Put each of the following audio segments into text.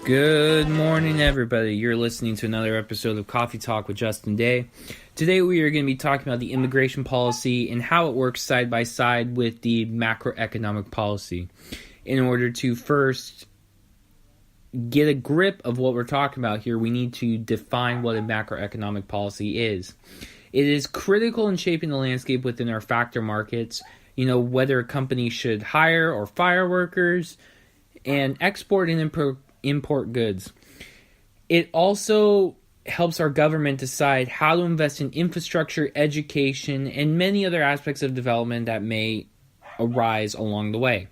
Good morning, everybody. You're listening to another episode of Coffee Talk with Justin Day. Today we are going to be talking about the immigration policy and how it works side by side with the macroeconomic policy. In order to first get a grip of what we're talking about here, we need to define what a macroeconomic policy is. It is critical in shaping the landscape within our factor markets, whether a company should hire or fire workers, and export and import goods. It also helps our government decide how to invest in infrastructure, education, and many other aspects of development that may arise along the way.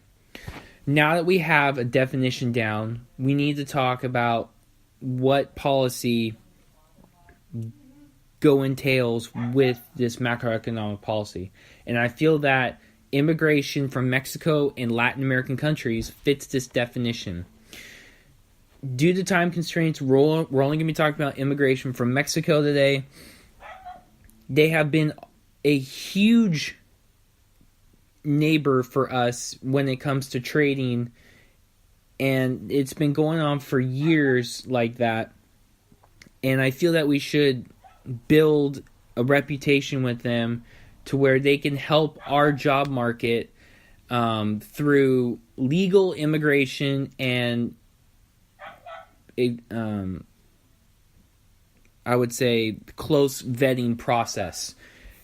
Now that we have a definition down, we need to talk about what policy entails with this macroeconomic policy. And I feel that immigration from Mexico and Latin American countries fits this definition. Due to time constraints, we're only going to be talking about immigration from Mexico today. They have been a huge neighbor for us when it comes to trading, and it's been going on for years like that. And I feel that we should build a reputation with them to where they can help our job market through legal immigration and I would say close vetting process.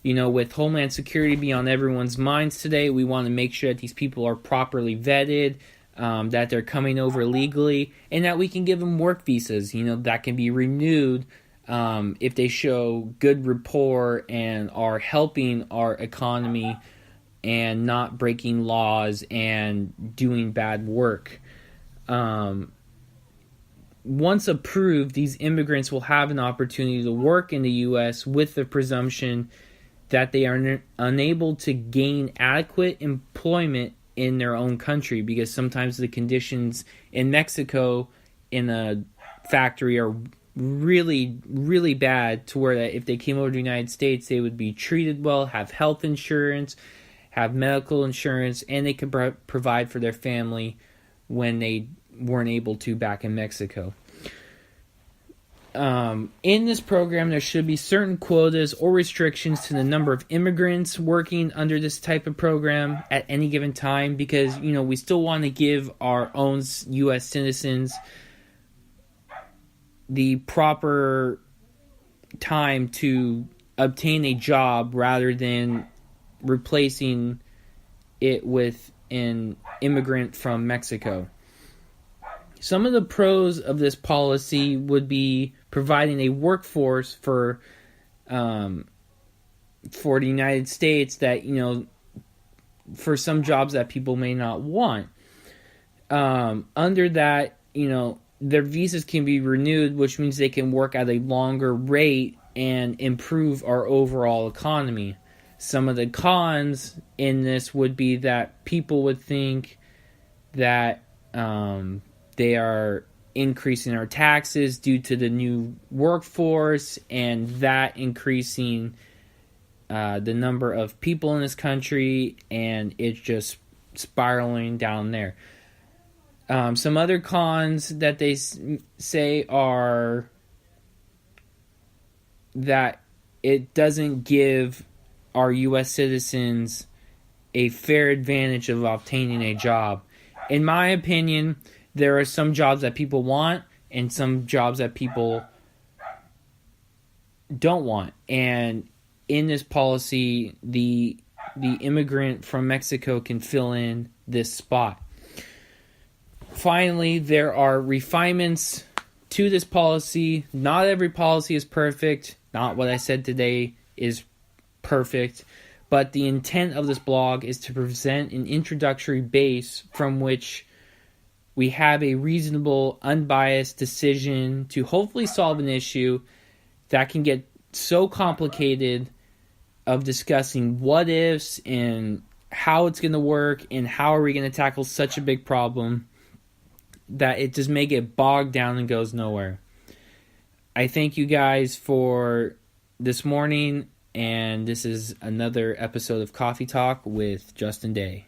With Homeland Security being on everyone's minds today, we want to make sure that these people are properly vetted, that they're coming over legally, and that we can give them work visas, that can be renewed if they show good rapport and are helping our economy and not breaking laws and doing bad work. Once approved, these immigrants will have an opportunity to work in the U.S. with the presumption that they are unable to gain adequate employment in their own country, because sometimes the conditions in Mexico in a factory are really, really bad, to where that if they came over to the United States, they would be treated well, have health insurance, have medical insurance, and they could provide for their family when they weren't able to back in Mexico. In this program, there should be certain quotas or restrictions to the number of immigrants working under this type of program at any given time, because, we still want to give our own U.S. citizens the proper time to obtain a job rather than replacing it with an immigrant from Mexico. Some of the pros of this policy would be providing a workforce for the United States that, for some jobs that people may not want. Under that, their visas can be renewed, which means they can work at a longer rate and improve our overall economy. Some of the cons in this would be that people would think that they are increasing our taxes due to the new workforce, and that increasing the number of people in this country, and it's just spiraling down there. Some other cons that they say are that it doesn't give our U.S. citizens a fair advantage of obtaining a job. In my opinion, there are some jobs that people want and some jobs that people don't want. And in this policy, the immigrant from Mexico can fill in this spot. Finally, there are refinements to this policy. Not every policy is perfect. Not what I said today is perfect. But the intent of this blog is to present an introductory base from which we have a reasonable, unbiased decision to hopefully solve an issue that can get so complicated of discussing what ifs and how it's going to work and how are we going to tackle such a big problem that it just may get bogged down and goes nowhere. I thank you guys for this morning, and this is another episode of Coffee Talk with Justin Day.